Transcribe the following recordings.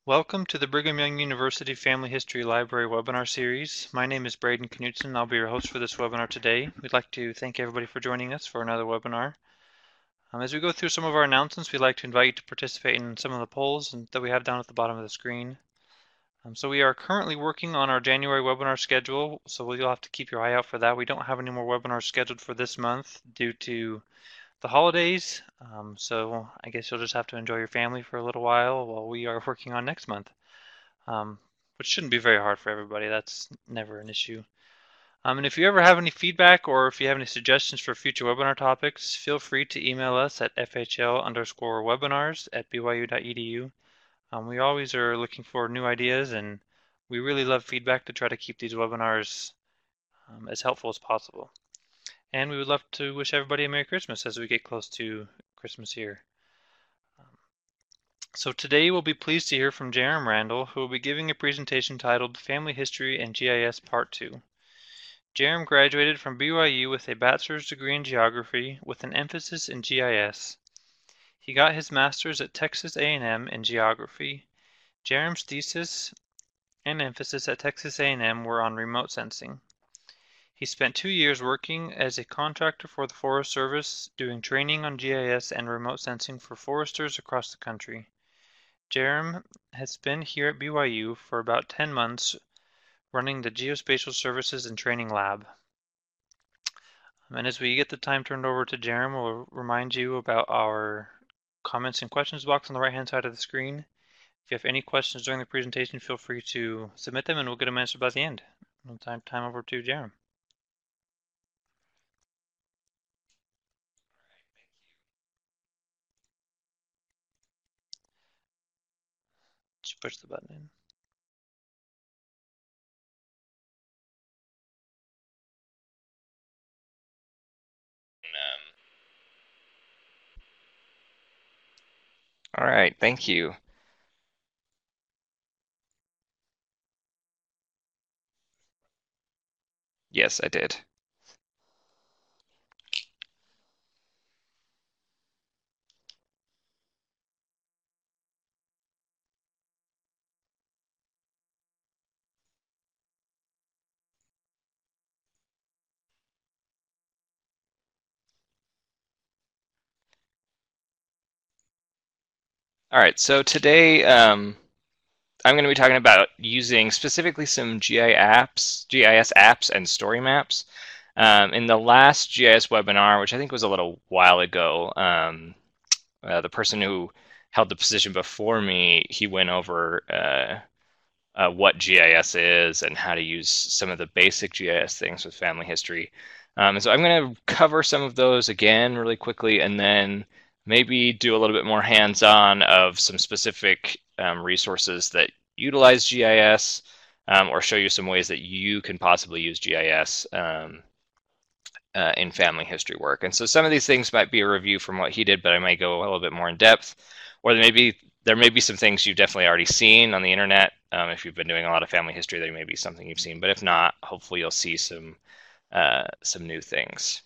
Welcome to the Brigham Young University Family History Library webinar series. My name is Braden Knutson. I'll be your host for this webinar today. We'd like to thank everybody for joining us for another webinar. As we go through some of our announcements, we'd like to invite you to participate in some of the polls that we have down at the bottom of the screen. So we are currently working on our January webinar schedule, so you'll have to keep your eye out for that. We don't have any more webinars scheduled for this month due to the holidays, so I guess you'll just have to enjoy your family for a little while we are working on next month. Which shouldn't be very hard for everybody. That's never an issue. And if you ever have any feedback or if you have any suggestions for future webinar topics, feel free to email us at fhl_webinars@byu.edu. We always are looking for new ideas, and we really love feedback to try to keep these webinars as helpful as possible. And we would love to wish everybody a Merry Christmas as we get close to Christmas here. So today we'll be pleased to hear from Jarom Randall, who will be giving a presentation titled Family History and GIS Part 2. Jarom graduated from BYU with a bachelor's degree in geography with an emphasis in GIS. He got his master's at Texas A&M in geography. Jarom's thesis and emphasis at Texas A&M were on remote sensing. He spent 2 years working as a contractor for the Forest Service, doing training on GIS and remote sensing for foresters across the country. Jarom has been here at BYU for about 10 months running the Geospatial Services and Training Lab. And as we get the time turned over to Jarom, we'll remind you about our comments and questions box on the right hand side of the screen. If you have any questions during the presentation, feel free to submit them and we'll get them answered by the end. Time over to Jarom. Just push the button in. All right, thank you. Yes, I did. All right, so today I'm going to be talking about using specifically some GIS apps and story maps. In the last GIS webinar, which I think was a little while ago, the person who held the position before me, he went over what GIS is and how to use some of the basic GIS things with family history. And so I'm going to cover some of those again really quickly, and then maybe do a little bit more hands-on of some specific resources that utilize GIS, or show you some ways that you can possibly use GIS in family history work. And so some of these things might be a review from what he did, but I might go a little bit more in depth, or there may be some things you've definitely already seen on the internet. If you've been doing a lot of family history, there may be something you've seen, but if not, hopefully you'll see some new things.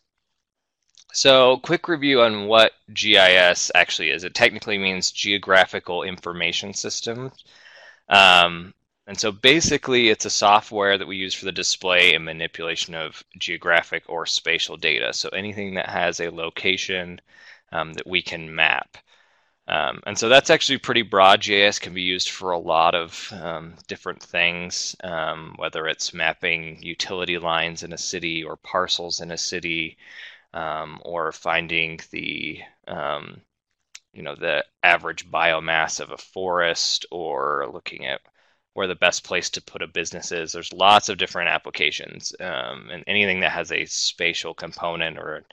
So, quick review on what GIS actually is. It technically means Geographical Information System. And so basically it's a software that we use for the display and manipulation of geographic or spatial data. So anything that has a location that we can map. And so that's actually pretty broad. GIS can be used for a lot of different things, whether it's mapping utility lines in a city or parcels in a city, or finding the the average biomass of a forest, or looking at where the best place to put a business is. There's lots of different applications, and anything that has a spatial component or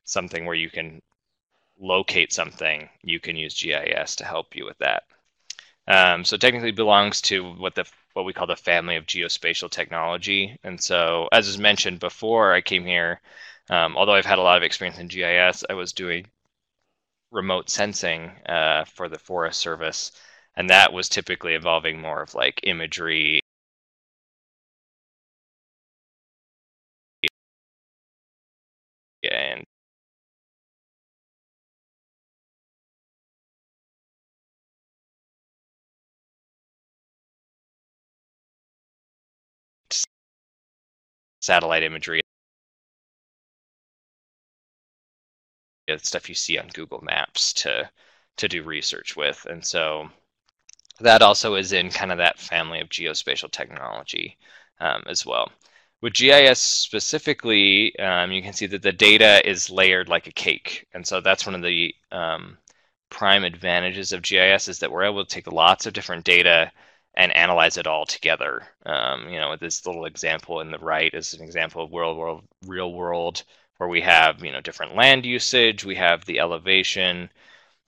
something where you can locate something, you can use GIS to help you with that. So technically belongs to what we call the family of geospatial technology. And so, as was mentioned before I came here, although I've had a lot of experience in GIS, I was doing remote sensing for the Forest Service, and that was typically involving more of like imagery and satellite imagery, stuff you see on Google Maps to do research with. And so that also is in kind of that family of geospatial technology as well. With GIS specifically, you can see that the data is layered like a cake. And so that's one of the prime advantages of GIS, is that we're able to take lots of different data and analyze it all together. This little example in the right is an example of real world, where we have different land usage, we have the elevation,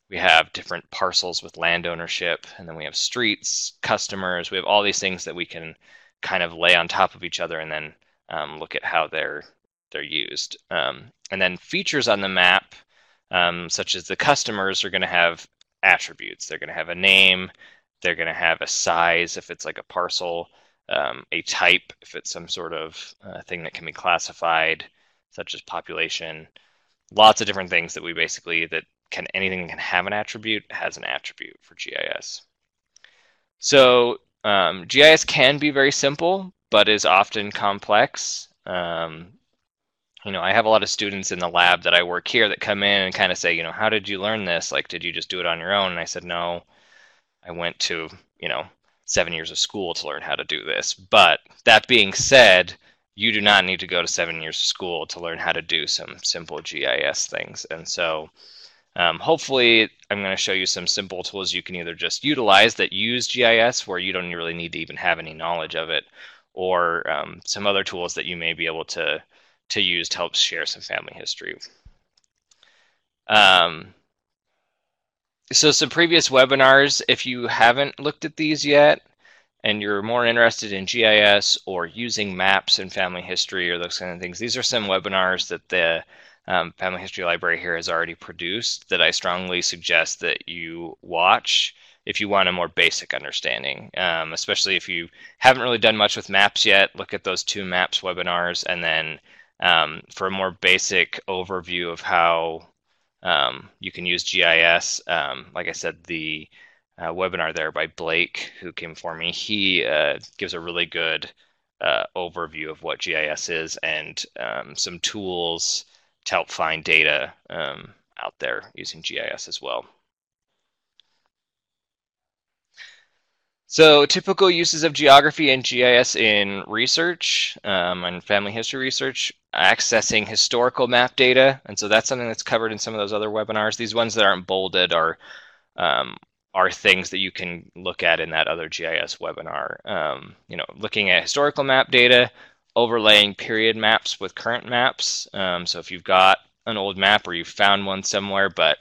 we have different parcels with land ownership, and then we have streets, customers. We have all these things that we can kind of lay on top of each other and then look at how they're used. And then features on the map, such as the customers, are going to have attributes. They're going to have a name. They're going to have a size if it's like a parcel, a type if it's some sort of thing that can be classified, such as population. Lots of different things that we basically, anything that can have an attribute has an attribute for GIS. So GIS can be very simple, but is often complex. I have a lot of students in the lab that I work here that come in and kind of say, how did you learn this? Like, did you just do it on your own? And I said, no, I went to, 7 years of school to learn how to do this. But that being said, you do not need to go to 7 years of school to learn how to do some simple GIS things. And so hopefully I'm going to show you some simple tools you can either just utilize that use GIS, where you don't really need to even have any knowledge of it, or some other tools that you may be able to use to help share some family history. So some previous webinars, if you haven't looked at these yet and you're more interested in GIS or using maps and family history or those kind of things, these are some webinars that the Family History Library here has already produced that I strongly suggest that you watch if you want a more basic understanding, especially if you haven't really done much with maps yet. Look at those 2 maps webinars, and then for a more basic overview of how you can use GIS, like I said, the webinar there by Blake, who came for me, he gives a really good overview of what GIS is and some tools to help find data out there using GIS as well. So typical uses of geography and GIS in research and family history research: accessing historical map data. And so that's something that's covered in some of those other webinars. These ones that aren't bolded are things that you can look at in that other GIS webinar. Looking at historical map data, overlaying period maps with current maps. So if you've got an old map or you found one somewhere, but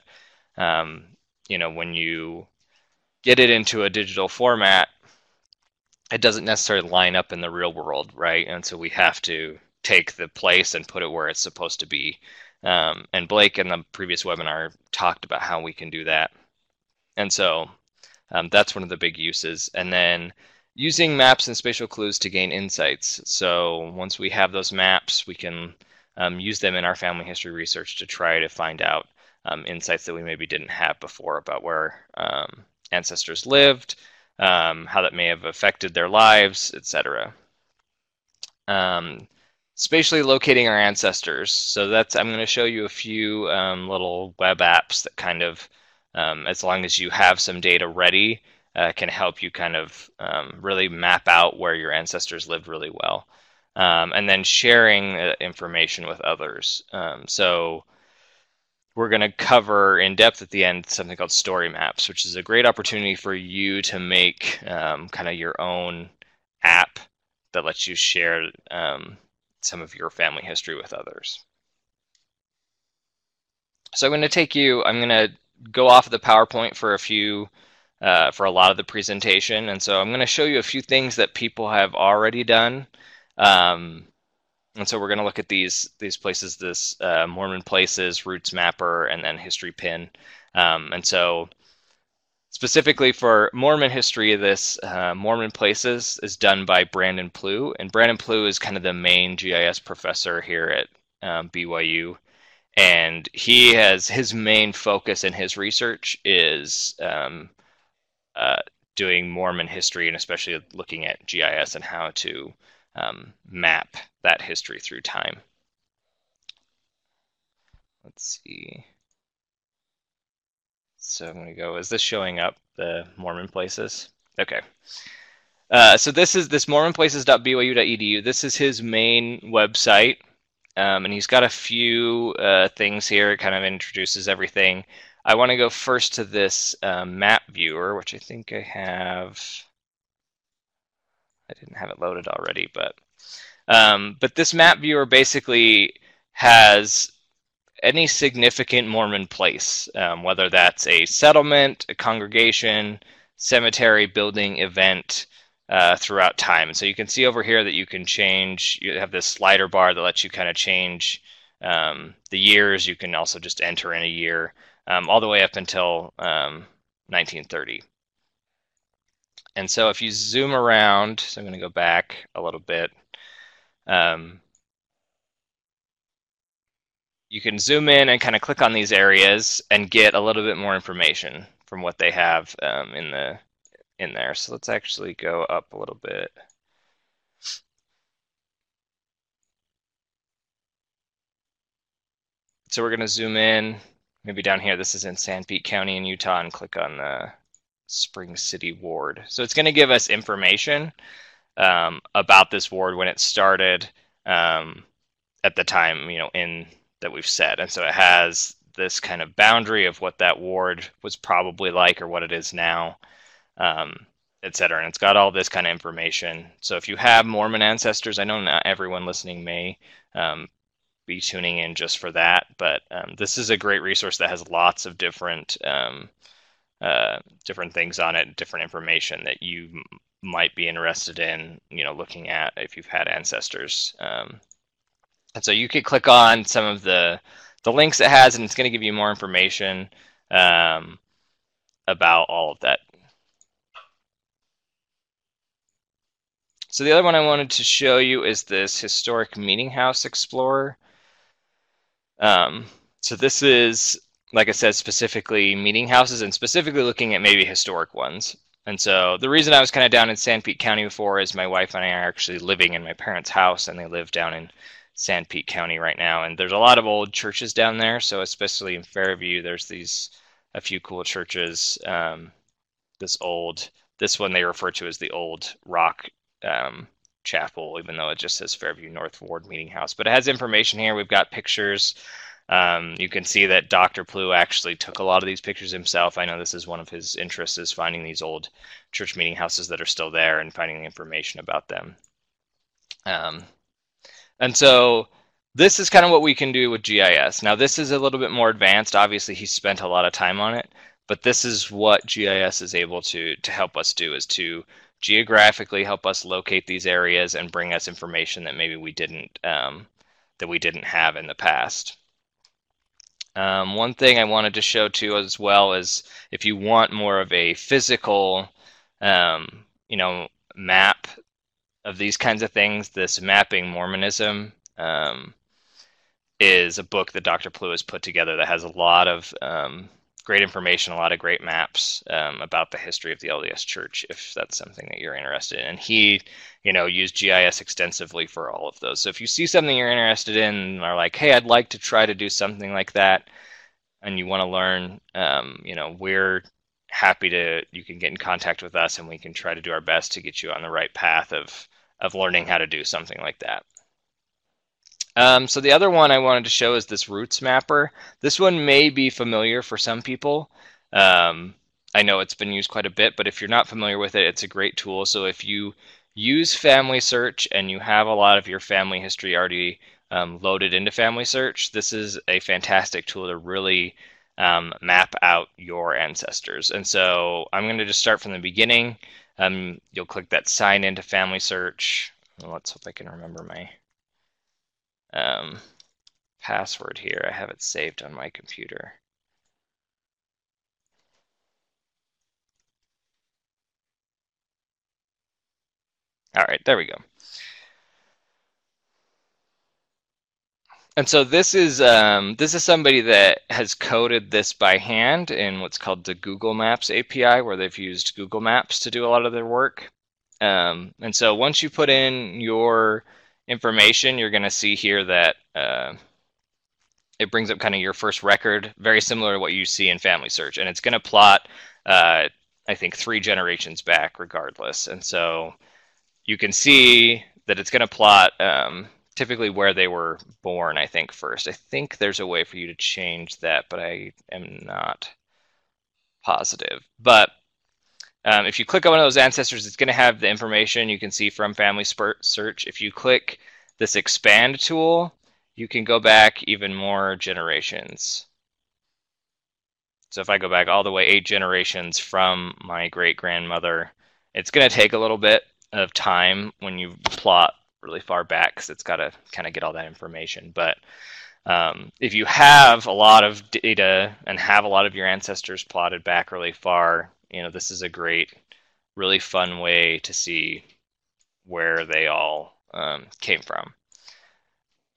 when you get it into a digital format, it doesn't necessarily line up in the real world, right? And so we have to take the place and put it where it's supposed to be. And Blake in the previous webinar talked about how we can do that. And so that's one of the big uses. And then using maps and spatial clues to gain insights. So once we have those maps, we can use them in our family history research to try to find out insights that we maybe didn't have before about where ancestors lived, how that may have affected their lives, etc. Spatially locating our ancestors. So I'm going to show you a few little web apps that kind of, as long as you have some data ready, can help you kind of really map out where your ancestors lived really well. And then sharing information with others. So we're going to cover in depth at the end something called story maps, which is a great opportunity for you to make kind of your own app that lets you share some of your family history with others. So I'm going to go off of the PowerPoint for a lot of the presentation. And so I'm going to show you a few things that people have already done. And so we're going to look at these places, this Mormon Places, Roots Mapper, and then History Pin. And so specifically for Mormon history, this Mormon Places is done by Brandon Plew. And Brandon Plew is kind of the main GIS professor here at BYU. And his main focus in his research is doing Mormon history, and especially looking at GIS and how to map that history through time. Let's see. So I'm going to go, is this showing up, the Mormon Places? Okay. So this is this mormonplaces.byu.edu. This is his main website, and he's got a few things here. It kind of introduces everything. I want to go first to this map viewer, which I think I have. I didn't have it loaded already, but this map viewer basically has any significant Mormon place, whether that's a settlement, a congregation, cemetery, building, event, throughout time. And so you can see over here that you can change, you have this slider bar that lets you kind of change the years. You can also just enter in a year, all the way up until 1930. And so if you zoom around, so I'm going to go back a little bit, you can zoom in and kind of click on these areas and get a little bit more information from what they have in there. So let's actually go up a little bit. So we're going to zoom in, maybe down here. This is in Sanpete County in Utah, and click on the Spring City ward. So it's going to give us information about this ward when it started, at the time, in that we've set. And so it has this kind of boundary of what that ward was probably like, or what it is now, etc. And it's got all this kind of information. So if you have Mormon ancestors, I know not everyone listening may be tuning in just for that, but this is a great resource that has lots of different different things on it, different information that you might be interested in, looking at if you've had ancestors. And so you could click on some of the links it has, and it's going to give you more information about all of that. So the other one I wanted to show you is this Historic Meeting House Explorer. So this is, like I said, specifically meeting houses, and specifically looking at maybe historic ones. And so the reason I was kind of down in Sanpete County before is my wife and I are actually living in my parents' house, and they live down in Sanpete County right now. And there's a lot of old churches down there. So especially in Fairview, there's a few cool churches. This one they refer to as the Old Rock Chapel, even though it just says Fairview North Ward Meeting House. But it has information here. We've got pictures. You can see that Dr. Plew actually took a lot of these pictures himself. I know this is one of his interests, is finding these old church meeting houses that are still there and finding the information about them. And so this is kind of what we can do with GIS. Now this is a little bit more advanced. Obviously he spent a lot of time on it, but this is what GIS is able to help us do, is to geographically help us locate these areas and bring us information that maybe we didn't have in the past. One thing I wanted to show too as well is, if you want more of a physical map of these kinds of things, this Mapping Mormonism is a book that Dr. Plew has put together that has a lot of great information, a lot of great maps about the history of the LDS Church, if that's something that you're interested in. And he, used GIS extensively for all of those. So if you see something you're interested in and are like, hey, I'd like to try to do something like that, and you want to learn, we're happy you can get in contact with us, and we can try to do our best to get you on the right path of learning how to do something like that. So the other one I wanted to show is this Roots Mapper. This one may be familiar for some people. I know it's been used quite a bit, but if you're not familiar with it, it's a great tool. So if you use Family Search and you have a lot of your family history already loaded into Family Search, this is a fantastic tool to really map out your ancestors. And so I'm going to just start from the beginning. You'll click that sign into Family Search. Let's hope I can remember my password here. I have it saved on my computer. All right, there we go. And so this is somebody that has coded this by hand in what's called the Google Maps API, where they've used Google Maps to do a lot of their work. And so once you put in your information, you're going to see here that it brings up kind of your first record, very similar to what you see in Family Search. And it's going to plot, I think, 3 generations back regardless. And so you can see that it's going to plot typically where they were born, I think, first. I think there's a way for you to change that, but I am not positive. But if you click on one of those ancestors, it's going to have the information you can see from Family Search. If you click this expand tool, you can go back even more generations. So if I go back all the way 8 generations from my great-grandmother, it's going to take a little bit of time when you plot really far back because it's got to kind of get all that information. But if you have a lot of data and have a lot of your ancestors plotted back really far, this is a great, really fun way to see where they all came from.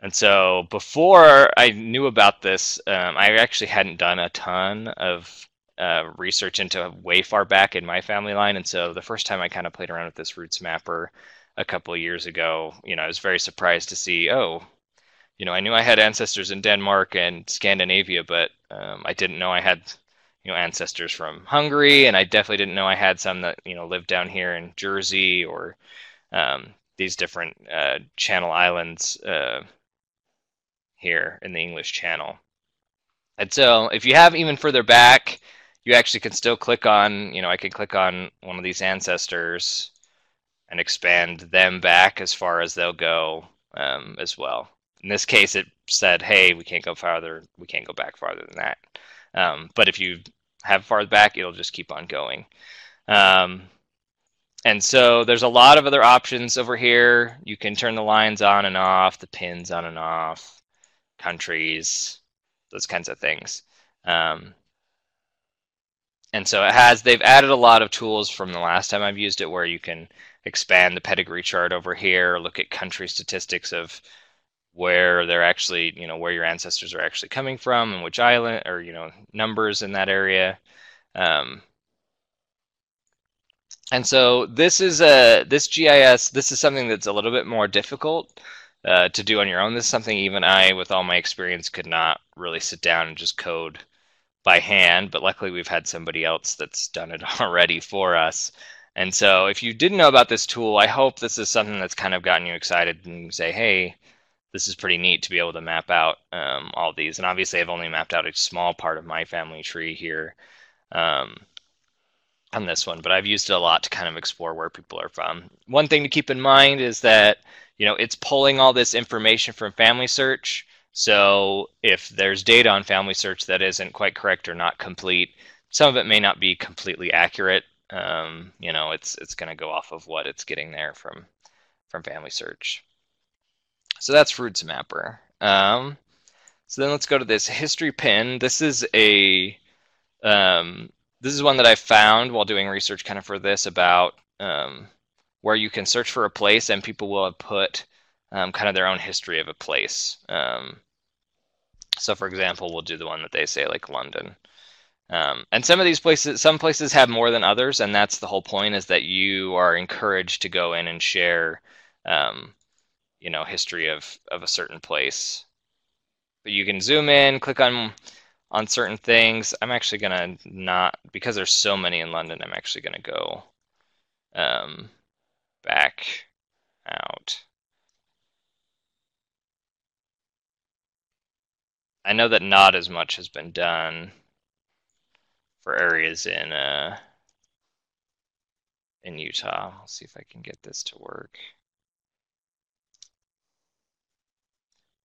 And so before I knew about this, I actually hadn't done a ton of research into way far back in my family line. And so the first time I kind of played around with this roots mapper a couple of years ago, I was very surprised to see, I knew I had ancestors in Denmark and Scandinavia, but I didn't know I had, ancestors from Hungary, and I definitely didn't know I had some that, lived down here in Jersey or these different Channel Islands here in the English Channel. And so if you have even further back, you actually can still click on, I can click on one of these ancestors and expand them back as far as they'll go as well. In this case, it said, hey, we can't go farther, we can't go back farther than that. But if you have far back, it'll just keep on going. And so there's a lot of other options over here. You can turn the lines on and off, the pins on and off, countries, those kinds of things. And so they've added a lot of tools from the last time I've used it where you can expand the pedigree chart over here, look at country statistics of where they're actually, where your ancestors are actually coming from and which island or, numbers in that area. And so this GIS, this is something that's a little bit more difficult to do on your own. This is something even I, with all my experience, could not really sit down and just code by hand, but luckily we've had somebody else that's done it already for us. And so if you didn't know about this tool, I hope this is something that's kind of gotten you excited and you say, hey, this is pretty neat to be able to map out all these. And obviously I've only mapped out a small part of my family tree here on this one, but I've used it a lot to kind of explore where people are from. One thing to keep in mind is that, it's pulling all this information from Family Search. So if there's data on Family Search that isn't quite correct or not complete, some of it may not be completely accurate. It's going to go off of what it's getting there from Family Search. So that's Roots Mapper. So then let's go to this history pin. This is one that I found while doing research kind of for this about where you can search for a place and people will have put kind of their own history of a place. So for example, we'll do the one that they say like London. And some places have more than others, and that's the whole point, is that you are encouraged to go in and share history of a certain place. But you can zoom in, click on certain things. I'm actually gonna not, because there's so many in London, I'm actually gonna go back out. I know that not as much has been done for areas in Utah. I'll see if I can get this to work.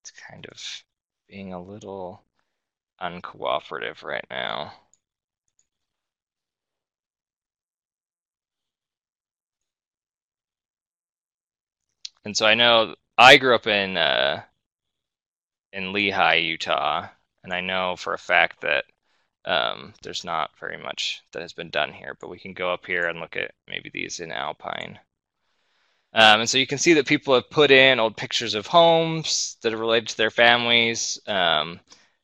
It's kind of being a little uncooperative right now. And so I know I grew up in Lehi, Utah, and I know for a fact that there's not very much that has been done here, but we can go up here and look at maybe these in Alpine. And so you can see that people have put in old pictures of homes that are related to their families.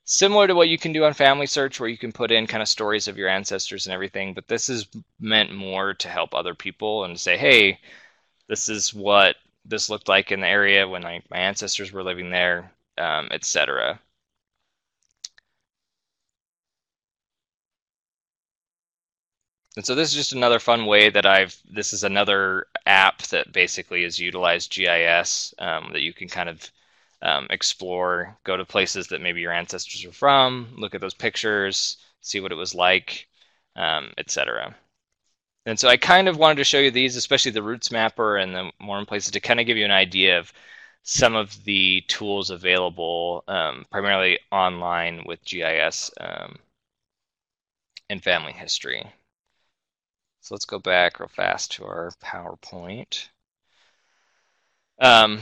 similar to what you can do on Family Search, where you can put in kind of stories of your ancestors and everything, but this is meant more to help other people and say, hey, this is what this looked like in the area when my ancestors were living there, etc. And so this is just another fun way that this is another app that basically has utilized GIS that you can kind of explore, go to places that maybe your ancestors are from, look at those pictures, see what it was like, etc. And so I kind of wanted to show you these, especially the Roots Mapper and the Mormon Places, to kind of give you an idea of some of the tools available, primarily online with GIS and family history. So let's go back real fast to our PowerPoint.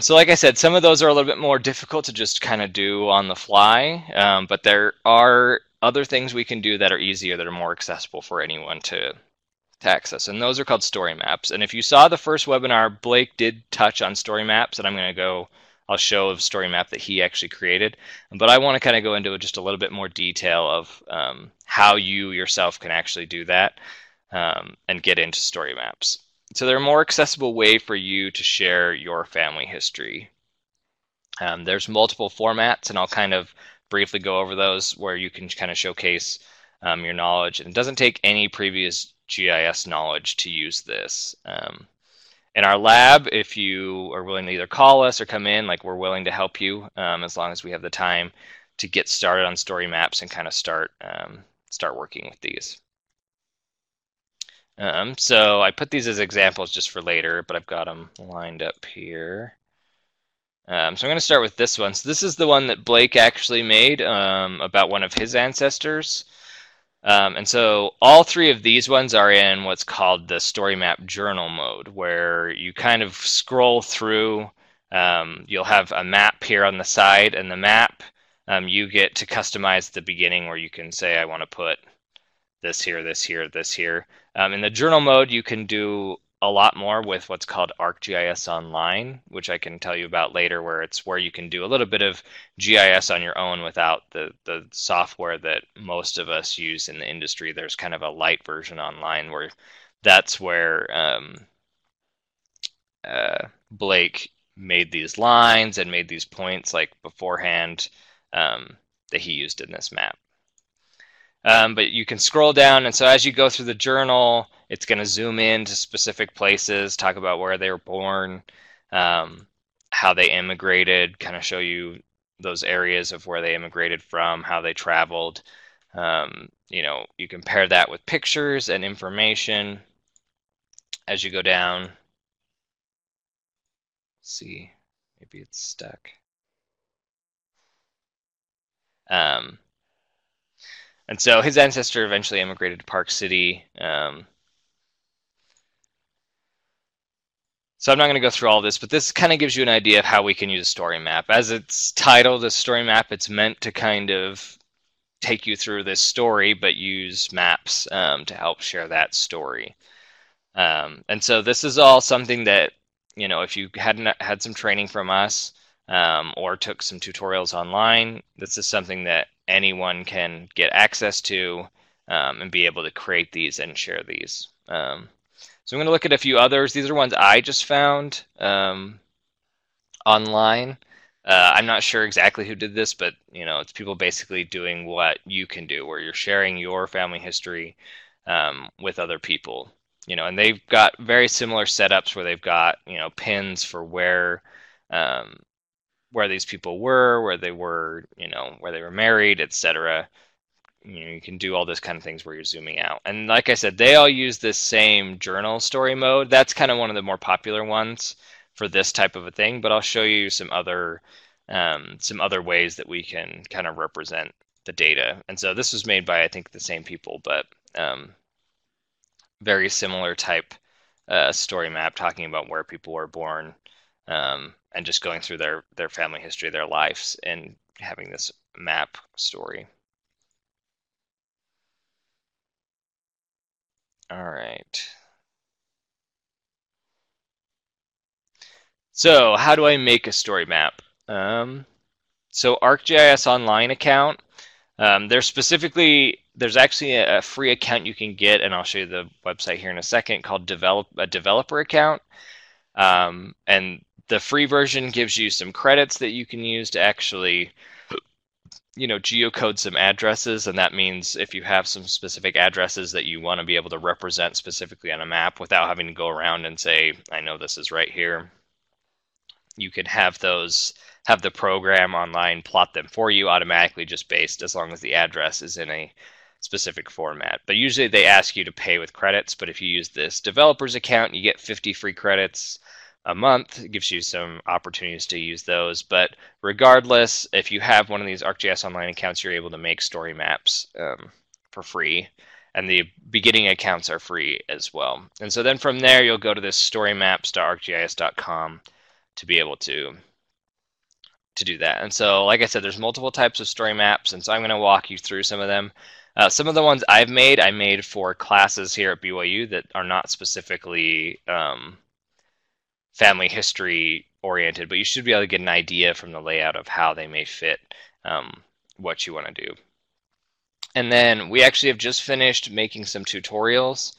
So like I said, some of those are a little bit more difficult to just kind of do on the fly, but there are other things we can do that are easier, that are more accessible for anyone to access, and those are called story maps. And if you saw the first webinar, Blake did touch on story maps, and I'll show a story map that he actually created, but I want to kind of go into just a little bit more detail of how you yourself can actually do that and get into story maps. So they're a more accessible way for you to share your family history. There's multiple formats, and I'll kind of briefly go over those, where you can kind of showcase your knowledge. And it doesn't take any previous GIS knowledge to use this. In our lab, if you are willing to either call us or come in, like, we're willing to help you as long as we have the time to get started on story maps and kind of start working with these. So I put these as examples just for later, but I've got them lined up here. So I'm going to start with this one. So this is the one that Blake actually made about one of his ancestors. And so all three of these ones are in what's called the story map journal mode, where you kind of scroll through. You'll have a map here on the side, and the map you get to customize at the beginning, where you can say, I want to put this here, this here, this here. In the journal mode, you can do a lot more with what's called ArcGIS Online, which I can tell you about later, where you can do a little bit of GIS on your own without the software that most of us use in the industry. There's kind of a light version online that's where Blake made these lines and made these points like beforehand that he used in this map. But you can scroll down, and so as you go through the journal, it's going to zoom in to specific places, talk about where they were born, how they immigrated, kind of show you those areas of where they immigrated from, how they traveled. You compare that with pictures and information as you go down. Let's see, maybe it's stuck. And so his ancestor eventually immigrated to Park City. So I'm not going to go through all this, but this kind of gives you an idea of how we can use a story map. As it's titled a story map, it's meant to kind of take you through this story, but use maps to help share that story. And so this is all something that, if you hadn't had some training from us or took some tutorials online, this is something that anyone can get access to and be able to create these and share these. So I'm going to look at a few others. These are ones I just found online. I'm not sure exactly who did this, but it's people basically doing what you can do, where you're sharing your family history with other people. And they've got very similar setups where they've got pins for where these people were, where they were, where they were married, etc. You can do all this kind of things where you're zooming out. And like I said, they all use this same journal story mode. That's kind of one of the more popular ones for this type of a thing, but I'll show you some other ways that we can kind of represent the data. And so this was made by, I think, the same people, but very similar type story map, talking about where people were born and just going through their family history, their lives, and having this map story. All right. So how do I make a story map? So ArcGIS Online account There's actually a free account you can get, and I'll show you the website here in a second, called a developer account. And the free version gives you some credits that you can use to actually, geocode some addresses, and that means if you have some specific addresses that you want to be able to represent specifically on a map without having to go around and say, I know this is right here, you can have the program online plot them for you automatically, just based as long as the address is in a specific format. But usually they ask you to pay with credits, but if you use this developer's account, you get 50 free credits a month. It gives you some opportunities to use those. But regardless, if you have one of these ArcGIS Online accounts, you're able to make story maps for free. And the beginning accounts are free as well. And so then from there, you'll go to this storymaps.arcgis.com to be able to do that. And so, like I said, there's multiple types of story maps, and so I'm going to walk you through some of them. Some of the ones I made for classes here at BYU that are not specifically family history oriented, but you should be able to get an idea from the layout of how they may fit what you want to do. And then we actually have just finished making some tutorials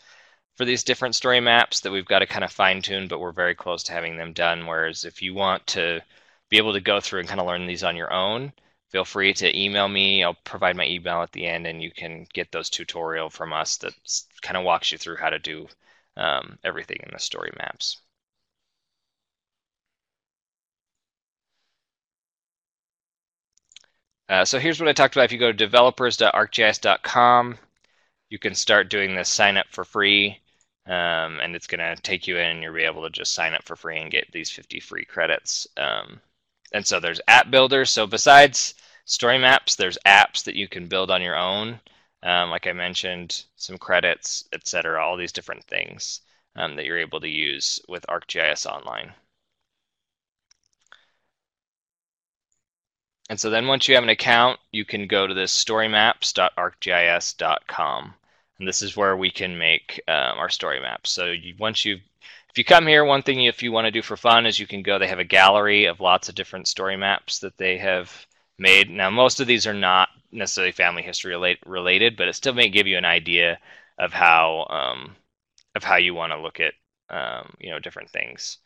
for these different story maps that we've got to kind of fine tune, but we're very close to having them done. Whereas if you want to be able to go through and kind of learn these on your own, feel free to email me. I'll provide my email at the end, and you can get those tutorial from us that kind of walks you through how to do everything in the story maps. So here's what I talked about. If you go to developers.arcgis.com, you can start doing this sign up for free, and it's going to take you in, and you'll be able to just sign up for free and get these 50 free credits. And so there's app builders. So besides story maps, there's apps that you can build on your own. Like I mentioned, some credits, etc. All these different things that you're able to use with ArcGIS Online. And so then once you have an account, you can go to this storymaps.arcgis.com. And this is where we can make our story maps. So if you come here, one thing if you want to do for fun is you can go, they have a gallery of lots of different story maps that they have made. Now, most of these are not necessarily family history related, but it still may give you an idea of how you want to look at different things.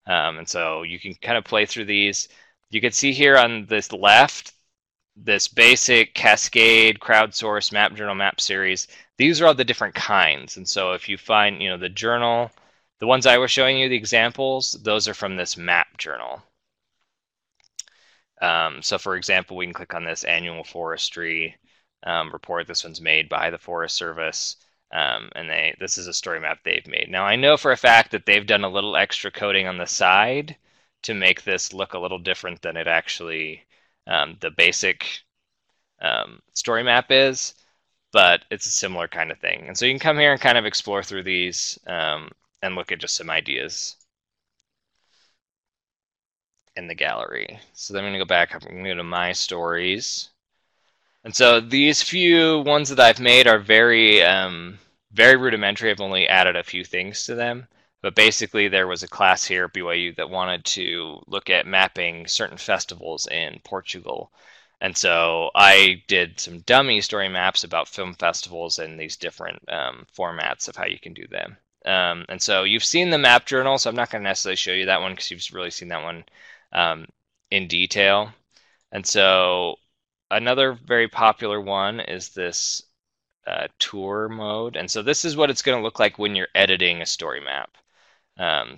And so you can kind of play through these. You can see here on this left, this basic Cascade, Crowdsourced, Map Journal, Map Series. These are all the different kinds. And so if you find, the journal, the ones I was showing you, the examples, those are from this Map Journal. So for example, we can click on this Annual Forestry report. This one's made by the Forest Service. And this is a story map they've made. Now I know for a fact that they've done a little extra coding on the side to make this look a little different than it actually, the basic story map is, but it's a similar kind of thing. And so you can come here and kind of explore through these and look at just some ideas in the gallery. So then I'm going to go back, I'm going to go to My Stories. And so these few ones that I've made are very, very rudimentary. I've only added a few things to them. But basically, there was a class here at BYU that wanted to look at mapping certain festivals in Portugal. And so I did some dummy story maps about film festivals and these different formats of how you can do them. And so you've seen the map journal, so I'm not going to necessarily show you that one because you've really seen that one in detail. And so another very popular one is this tour mode. And so this is what it's going to look like when you're editing a story map.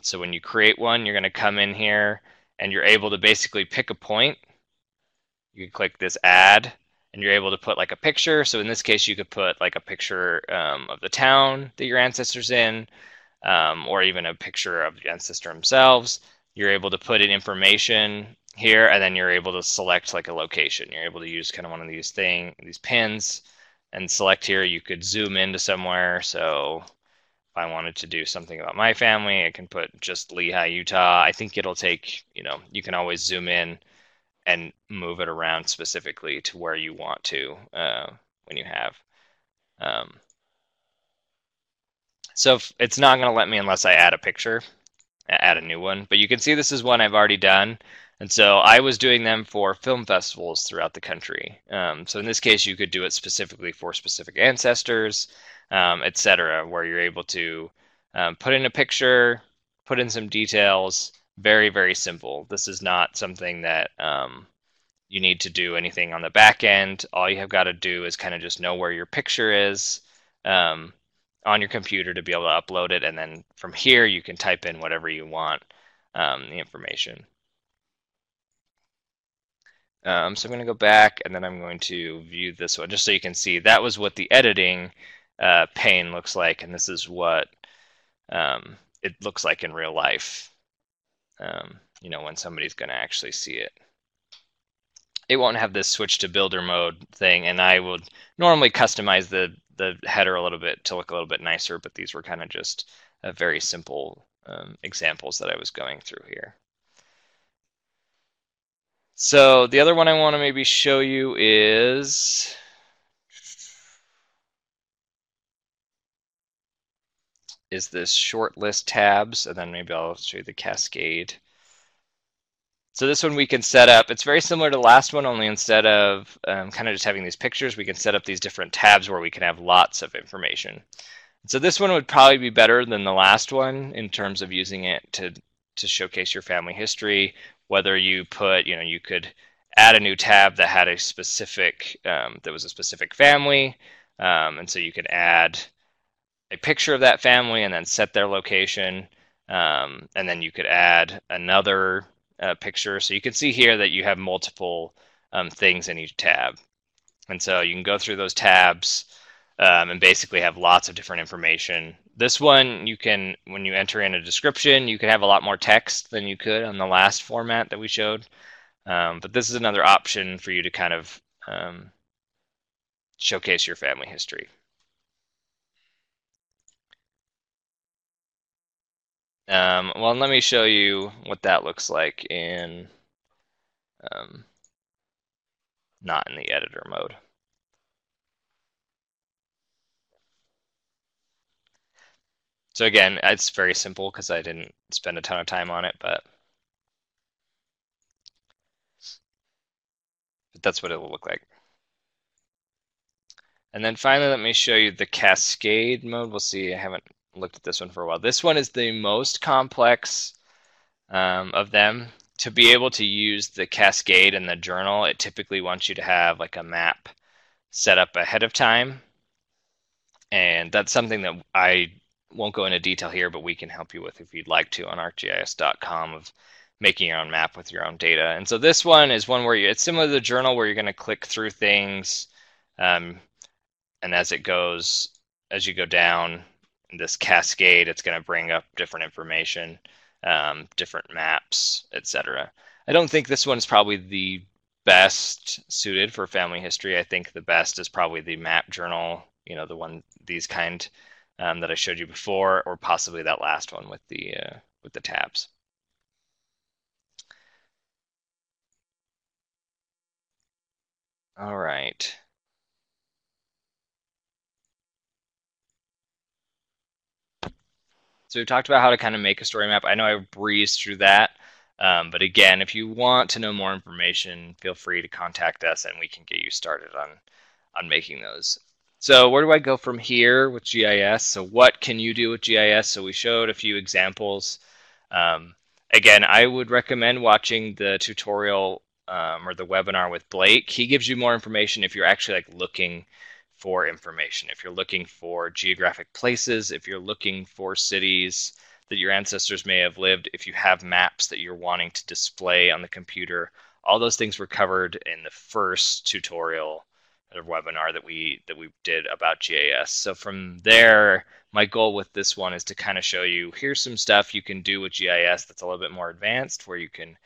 So when you create one, you're going to come in here and you're able to basically pick a point. You can click this add and you're able to put like a picture. So in this case, you could put like a picture of the town that your ancestors in, or even a picture of the ancestor themselves. You're able to put in information here, and then you're able to select like a location. You're able to use kind of one of these pins and select here. You could zoom into somewhere. So I wanted to do something about my family, I can put just Lehi, Utah. I think it'll take, you can always zoom in and move it around specifically to where you want to when you have. So it's not going to let me unless I add a picture, add a new one. But you can see this is one I've already done. And so I was doing them for film festivals throughout the country. So in this case, you could do it specifically for specific ancestors, etc., where you're able to put in a picture, put in some details. Very, very simple. This is not something that you need to do anything on the back end. All you have got to do is kind of just know where your picture is um, on your computer to be able to upload it. And then from here, you can type in whatever you want, the information. So I'm going to go back and then I'm going to view this one just so you can see that was what the editing pane looks like, and this is what it looks like in real life, when somebody's going to actually see it. It won't have this switch to builder mode thing, and I would normally customize the header a little bit to look a little bit nicer, but these were kind of just very simple examples that I was going through here. So the other one I want to maybe show you is this short list tabs, and then maybe I'll show you the cascade. So this one we can set up. It's very similar to the last one, only instead of kind of just having these pictures, we can set up these different tabs where we can have lots of information. So this one would probably be better than the last one in terms of using it to showcase your family history. Whether you put, you could add a new tab that had a specific, that was a specific family, and so you could add a picture of that family and then set their location, and then you could add another picture. So you can see here that you have multiple things in each tab, and so you can go through those tabs and basically have lots of different information. This one, you can, when you enter in a description, you can have a lot more text than you could on the last format that we showed. But this is another option for you to kind of showcase your family history. Well, let me show you what that looks like in not in the editor mode. So again, it's very simple because I didn't spend a ton of time on it, but that's what it will look like. And then finally, let me show you the cascade mode. We'll see. I haven't looked at this one for a while. This one is the most complex of them. To be able to use the cascade in the journal, it typically wants you to have like a map set up ahead of time. And that's something that I won't go into detail here, but we can help you with if you'd like to on arcgis.com of making your own map with your own data. And so this one is one where it's similar to the journal where you're going to click through things, and as it goes, as you go down this cascade, it's going to bring up different information, different maps, etc. I don't think this one is probably the best suited for family history. I think the best is probably the map journal, the one, these kind that I showed you before, or possibly that last one with the tabs. All right. So we've talked about how to kind of make a story map. I know I breezed through that, but again, if you want to know more information, feel free to contact us and we can get you started on making those. So where do I go from here with GIS? So what can you do with GIS? So we showed a few examples. Again, I would recommend watching the tutorial or the webinar with Blake. He gives you more information if you're actually like looking for information. If you're looking for geographic places, if you're looking for cities that your ancestors may have lived, if you have maps that you're wanting to display on the computer, all those things were covered in the first tutorial or webinar that we did about GIS. So from there, my goal with this one is to kind of show you, here's some stuff you can do with GIS that's a little bit more advanced, where you can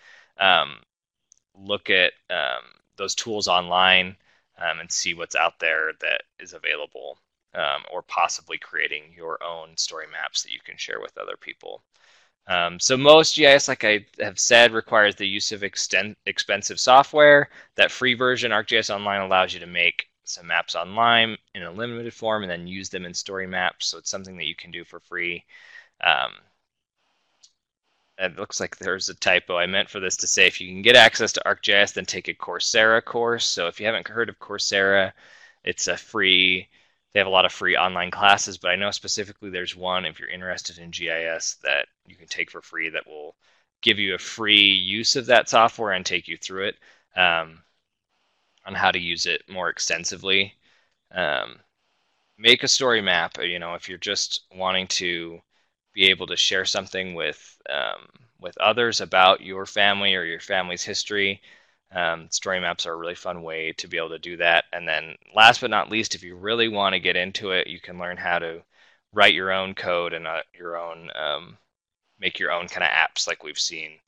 look at those tools online and see what's out there that is available, or possibly creating your own story maps that you can share with other people. So most GIS, like I have said, requires the use of expensive software. That free version, ArcGIS Online, allows you to make some maps online in a limited form and then use them in story maps. So it's something that you can do for free. It looks like there's a typo. I meant for this to say if you can get access to ArcGIS, then take a Coursera course. So if you haven't heard of Coursera, it's a free, they have a lot of free online classes, but I know specifically there's one if you're interested in GIS that you can take for free that will give you a free use of that software and take you through it on how to use it more extensively. Um, Make a story map. If you're just wanting to be able to share something with others about your family or your family's history, story maps are a really fun way to be able to do that. And then, last but not least, if you really want to get into it, you can learn how to write your own code and your own make your own kind of apps, like we've seen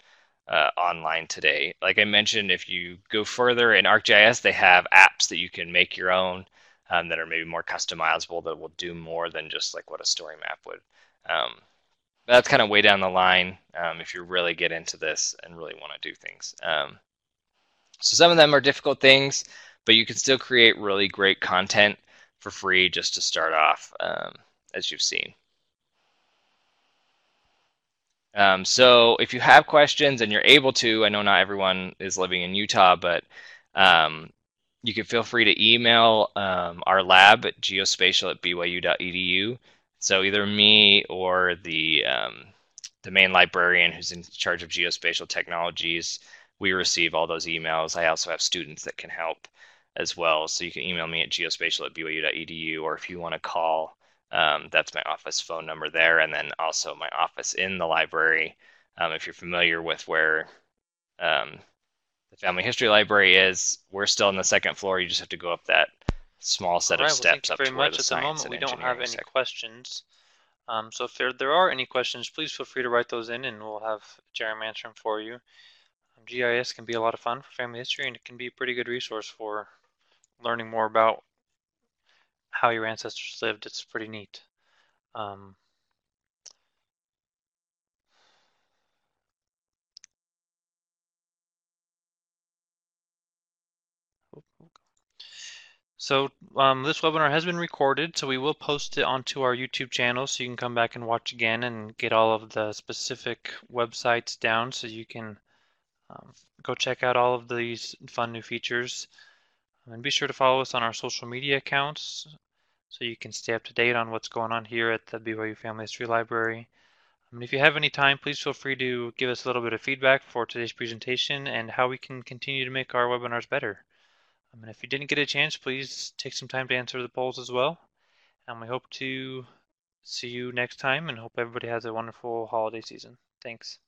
online today. Like I mentioned, if you go further in ArcGIS, they have apps that you can make your own that are maybe more customizable that will do more than just like what a story map would. Um, that's kind of way down the line if you really get into this and really want to do things. So some of them are difficult things, but you can still create really great content for free just to start off, as you've seen. So if you have questions and you're able to, I know not everyone is living in Utah, but um, you can feel free to email our lab at geospatial@byu.edu. So either me or the main librarian who's in charge of geospatial technologies, we receive all those emails. I also have students that can help as well. So you can email me at geospatial@byu.edu, or if you want to call, that's my office phone number there, and then also my office in the library. If you're familiar with where um, the family history library is, we're still on the second floor. You just have to go up that small All set of right, well, thank steps you up very to where much. the At the science moment, and we don't have engineering any section. questions. So if there are any questions, please feel free to write those in and we'll have Jeremy answer them for you. GIS can be a lot of fun for family history and it can be a pretty good resource for learning more about how your ancestors lived. It's pretty neat. Um, So this webinar has been recorded, so we will post it onto our YouTube channel so you can come back and watch again and get all of the specific websites down so you can go check out all of these fun new features. And be sure to follow us on our social media accounts so you can stay up to date on what's going on here at the BYU Family History Library. If you have any time, please feel free to give us a little bit of feedback for today's presentation and how we can continue to make our webinars better. And if you didn't get a chance, please take some time to answer the polls as well. And we hope to see you next time and hope everybody has a wonderful holiday season. Thanks.